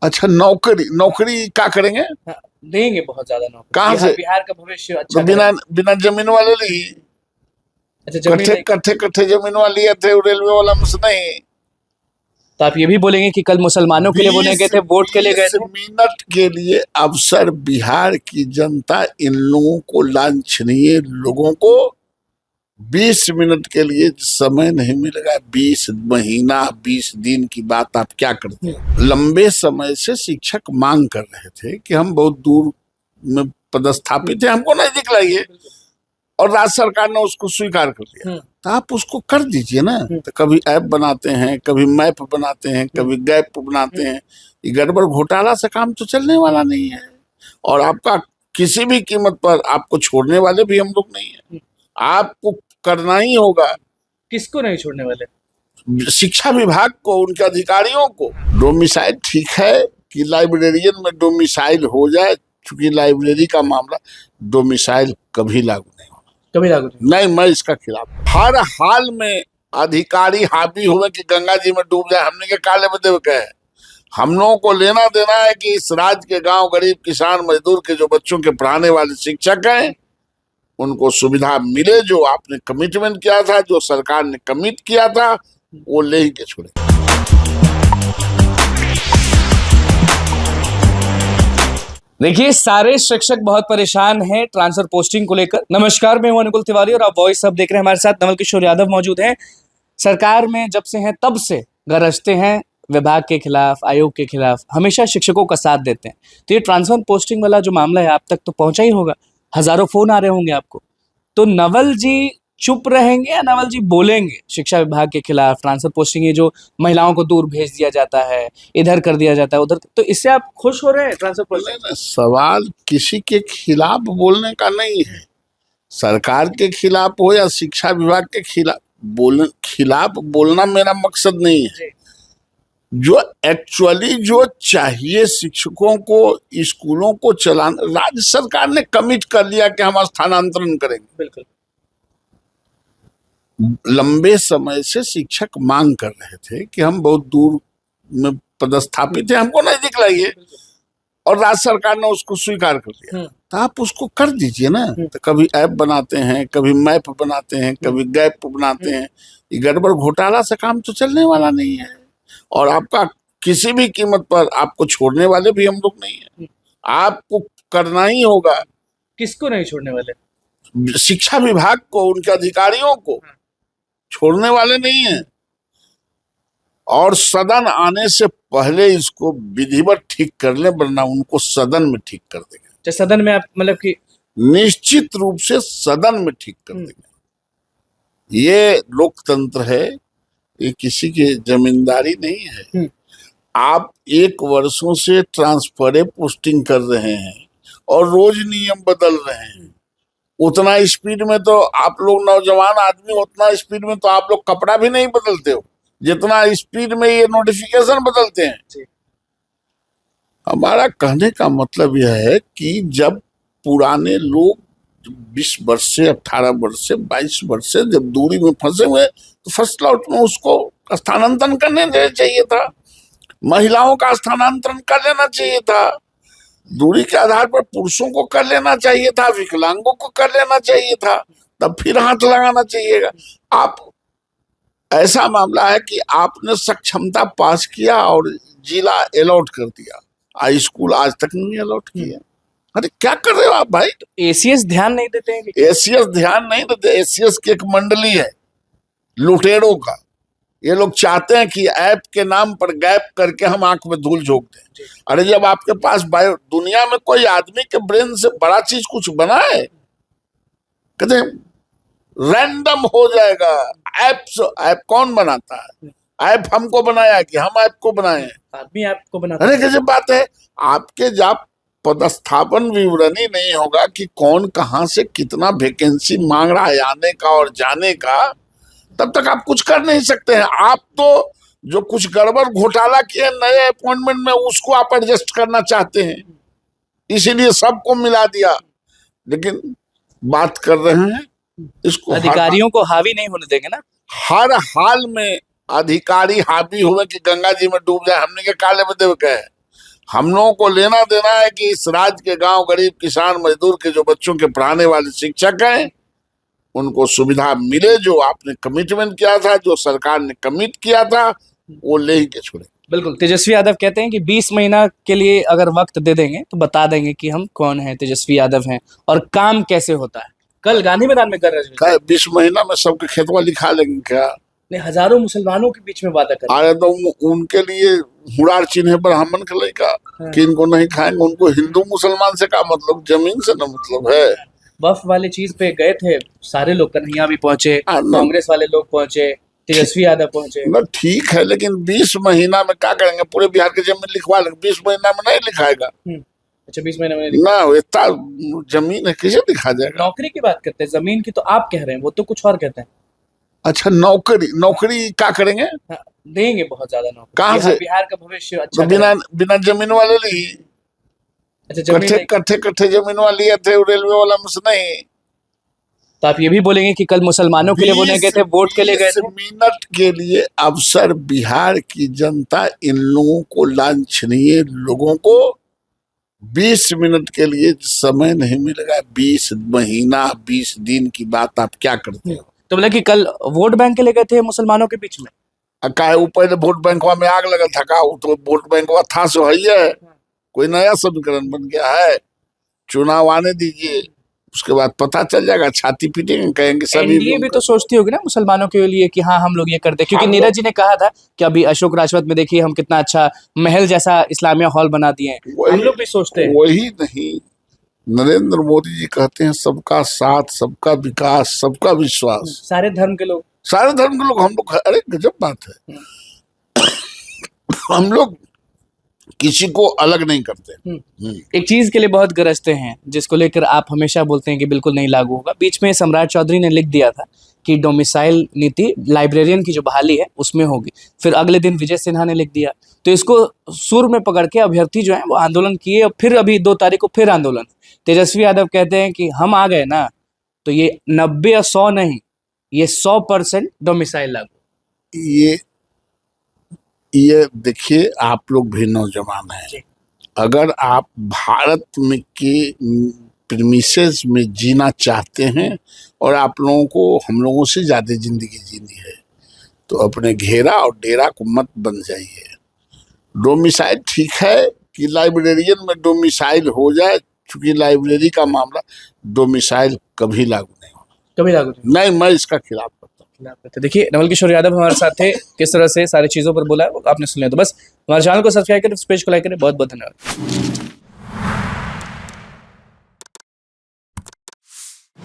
अच्छा, नौकरी नौकरी क्या करेंगे? हाँ, देंगे बहुत ज्यादा नौकरी। कहाँ से? बिहार का भविष्य तो अच्छा बिना करेंगे। बिना जमीन वाले ली, अच्छा, जमीन कट्ठे नहीं। कट्ठे कट्ठे जमीन वाले लिए थे रेलवे वाला मुझसे नहीं। तो आप ये भी बोलेंगे कि कल मुसलमानों के लिए वो नहीं गए थे, वोट के लिए गए 20 थे? मिनट के लिए अवसर बिहार की जनता इन लोगों को, लांछनीय लोगों को 20 मिनट के लिए समय नहीं मिलेगा। 20 महीना 20 दिन की बात आप क्या करते हैं? लंबे समय से शिक्षक मांग कर रहे थे कि हम बहुत दूर में पदस्थापित है, हमको नहीं दिखलाइए, और राज्य सरकार ने उसको स्वीकार कर लिया। तो आप उसको कर दीजिए ना। तो कभी ऐप बनाते हैं, कभी मैप बनाते हैं, कभी गैप बनाते हैं। ये गड़बड़ घोटाला से काम तो चलने वाला नहीं है, और आपका किसी भी कीमत पर आपको छोड़ने वाले भी हम लोग नहीं है। आपको करना ही होगा। किसको नहीं छोड़ने वाले? शिक्षा विभाग को, उनके अधिकारियों को। डोमिसाइल ठीक है कि लाइब्रेरियन में डोमिसाइल हो जाए, क्योंकि लाइब्रेरी का मामला, डोमिसाइल कभी लागू नहीं होगा, कभी लागू नहीं। मैं इसका खिलाफ। हर हाल में अधिकारी हावी हुए कि गंगा जी में डूब जाए, हमने के काले बदे कहे। हम लोगों को लेना देना है कि इस राज्य के गांव, गरीब, किसान, मजदूर के जो बच्चों के पढ़ाने वाले शिक्षक हैं, उनको सुविधा मिले। जो आपने कमिटमेंट किया था, जो सरकार ने कमिट किया था, वो ले ही के छोड़े। देखिए, सारे शिक्षक बहुत परेशान हैं ट्रांसफर पोस्टिंग को लेकर। नमस्कार, मैं हूं अनुकुल तिवारी और आप वॉइस अब देख रहे हैं। हमारे साथ नवल किशोर यादव मौजूद हैं। सरकार में जब से हैं तब से गरजते हैं विभाग के खिलाफ, आयोग के खिलाफ, हमेशा शिक्षकों का साथ देते हैं। तो ये ट्रांसफर पोस्टिंग वाला जो मामला है आप तक तो पहुंचा ही होगा, हजारों फोन आ रहे होंगे आपको। तो नवल जी चुप रहेंगे या नवल जी बोलेंगे शिक्षा विभाग के खिलाफ? ट्रांसफर पोस्टिंग, ये जो महिलाओं को दूर भेज दिया जाता है, इधर कर दिया जाता है, उधर, तो इससे आप खुश हो रहे हैं ट्रांसफर पोस्टिंग? सवाल किसी के खिलाफ बोलने का नहीं है। सरकार के खिलाफ हो या शिक्षा विभाग के खिलाफ बोलना मेरा मकसद नहीं है। जो एक्चुअली जो चाहिए शिक्षकों को, स्कूलों को चलाना, राज्य सरकार ने कमिट कर लिया कि हम स्थानांतरण करेंगे। बिल्कुल। लंबे समय से शिक्षक मांग कर रहे थे कि हम बहुत दूर में पदस्थापित है, हमको नहीं दिखलाइए, और राज्य सरकार ने उसको स्वीकार कर लिया। तो आप उसको कर दीजिए ना। तो कभी ऐप बनाते हैं, कभी मैप बनाते हैं, कभी गैप बनाते हैं। ये गड़बड़ घोटाला से काम तो चलने वाला नहीं है, और आपका किसी भी कीमत पर आपको छोड़ने वाले भी हम लोग नहीं है। आपको करना ही होगा। किसको नहीं छोड़ने वाले? शिक्षा विभाग को, उनके अधिकारियों को छोड़ने वाले नहीं है, और सदन आने से पहले इसको विधिवत ठीक कर ले, वरना उनको सदन में ठीक कर देंगे। सदन में आप मतलब कि? निश्चित रूप से सदन में ठीक कर देंगे। ये लोकतंत्र है, ये किसी की जमींदारी नहीं है। आप 1 वर्षों से ट्रांसफर पोस्टिंग कर रहे हैं और रोज नियम बदल रहे हैं। उतना स्पीड में तो आप लोग नौजवान आदमी, उतना स्पीड में तो आप लोग कपड़ा भी नहीं बदलते हो जितना स्पीड में ये नोटिफिकेशन बदलते हैं। हमारा कहने का मतलब यह है कि जब पुराने लोग 20 वर्ष से, 18 वर्ष से, 22 वर्ष से जब दूरी में फंसे हुए, तो फर्स्ट लॉट में उसको स्थानांतरण करने चाहिए था। महिलाओं का स्थानांतरण कर लेना चाहिए था। दूरी के आधार पर पुरुषों को कर लेना चाहिए था, विकलांगों को कर लेना चाहिए था, तब फिर हाथ लगाना चाहिएगा। आप, ऐसा मामला है कि आपने सक्षमता पास किया और जिला अलॉट कर दिया, हाई स्कूल आज तक नहीं अलॉट किया। अरे क्या कर रहे हो आप भाई? एसीएस ध्यान नहीं देते हैं? एसीएस ध्यान नहीं देते। एसीएस की एक मंडली है लुटेरों का। ये लोग चाहते हैं कि ऐप के नाम पर गैप करके हम आंख में धूल झोंक दें। अरे जब आपके पास दुनिया में कोई आदमी के ब्रेन से बड़ा चीज कुछ बना है, कहते रैंडम हो जाएगा। ऐप कौन बनाता है? ऐप हमको बनाया कि हम ऐप को बनाए? आदमी ऐप को बनाता। अरे गजब बात है। आपके जब पदस्थापन विवरणी नहीं होगा कि कौन कहां से कितना वैकेंसी मांग रहा है आने का और जाने का, तब तक आप कुछ कर नहीं सकते हैं। आप तो जो कुछ गड़बड़ घोटाला किए नए अपॉइंटमेंट में, उसको आप एडजस्ट करना चाहते हैं, इसीलिए सबको मिला दिया। लेकिन बात कर रहे हैं इसको, अधिकारियों को हावी नहीं होने देंगे ना। हर हाल में अधिकारी हावी हुए कि गंगा जी में डूब जाए, हमने के काले बदे कहे। हम लोगों को लेना देना है कि इस राज्य के गांव गरीब किसान मजदूर के जो बच्चों के पढ़ाने वाले शिक्षक हैं उनको सुविधा मिले। जो आपने कमिटमेंट किया था, जो सरकार ने कमिट किया था, वो ले ही के छोड़े। बिल्कुल। तेजस्वी यादव कहते हैं कि 20 महीना के लिए अगर वक्त दे देंगे तो बता देंगे कि हम कौन है, तेजस्वी यादव हैं और काम कैसे होता है। कल गांधी मैदान में कर रहे थे, 20 महीना में सबके खेतवा लिखा लेंगे क्या? ने हजारों मुसलमानों के बीच में वादा कर अरे तो उनके लिए हुड़ार चिन्ह ब्राह्मण के लड़का कि इनको नहीं खाएंगे। उनको हिंदू मुसलमान से क्या मतलब, जमीन से ना मतलब है। वफ वाली चीज पे गए थे सारे लोग, कन्हैया भी पहुंचे, कांग्रेस वाले लोग पहुंचे, तेजस्वी यादव पहुंचे। ना ठीक है, लेकिन 20 महीना में क्या करेंगे? पूरे बिहार की जमीन लिखवा लेंगे, 20 महीना में नहीं लिखाएगा। अच्छा, 20 महीने में ना इतना जमीन है, कैसे लिखा जाएगा? नौकरी की बात करते हैं, जमीन की तो आप कह रहे हैं, वो तो कुछ और कहते हैं। अच्छा, नौकरी क्या करेंगे? हाँ, देंगे बहुत ज्यादा नौकरी। कहाँ से? बिहार का भविष्य अच्छा तो बिना जमीन वाले ली। अच्छा, कट्ठे जमीन वाली थे, रेलवे वाला में से नहीं। तो आप ये भी बोलेंगे कि कल मुसलमानों के लिए बोलने गए थे, वोट के लिए गए थे? 20 मिनट के लिए अवसर बिहार की जनता इन लोगों को, लांछनीय लोगों को 20 मिनट के लिए समय नहीं मिलेगा। 20 महीना 20 दिन की बात आप क्या करते हो? तो बोला कि कल वोट बैंक के लिए गए थे मुसलमानों के बीच में। का वो पहले वोट बैंकवा में आग लगल था का? तो वोट बैंकवा था सो है, कोई नया समीकरण बन गया है? चुनाव आने दीजिए, उसके बाद पता चल जाएगा। छाती पीटेंगे, कहेंगे सभी। एनडीए भी तो सोचती होगी ना मुसलमानों के लिए कि हाँ हम लोग ये करते हैं, क्योंकि नीरज जी ने कहा था कि अभी अशोक राजपथ में देखिए हम कितना अच्छा महल जैसा इस्लामिया हॉल बना दिए हैं। हम लोग भी सोचते हैं वही नहीं। नरेंद्र मोदी जी कहते हैं सबका साथ, सबका विकास, सबका विश्वास। सारे धर्म के लोग, हम लोग, अरे गजब बात है। हम लोग किसी को अलग नहीं करते। एक चीज के लिए बहुत गरजते हैं जिसको लेकर आप हमेशा बोलते हैं कि बिल्कुल नहीं लागू होगा। बीच में सम्राट चौधरी ने लिख दिया था कि डोमिसाइल नीति लाइब्रेरियन की जो बहाली है उसमें होगी। फिर अगले दिन विजय सिन्हा ने लिख दिया। तो इसको सुर में पकड़ के अभ्यर्थी जो है वो आंदोलन किए, और फिर अभी 2 तारीख को फिर आंदोलन। तेजस्वी यादव कहते हैं कि हम आ गए ना तो ये 90 या 100 नहीं, ये 100% डोमिसाइल लागू। ये देखिए, आप लोग भी नौजवान हैं। अगर आप भारत में के प्रीमिसेस में जीना चाहते हैं और आप लोगों को हम लोगों से ज्यादा जिंदगी जीनी है, तो अपने घेरा और डेरा को मत बन जाइए। डोमिसाइल ठीक है कि लाइब्रेरियन में डोमिसाइल हो जाए, क्योंकि लाइब्रेरी का मामला, डोमिसाइल कभी लागू नहीं होगा, कभी लागू नहीं। मैं इसका खिलाफ करता हूँ। देखिए, नवल किशोर यादव हमारे साथ थे, किस तरह से सारी चीजों पर बोला है वो आपने सुन लिया। तो बस हमारे चैनल को सब्सक्राइब करें, इस पेज को लाइक करें। बहुत बहुत धन्यवाद।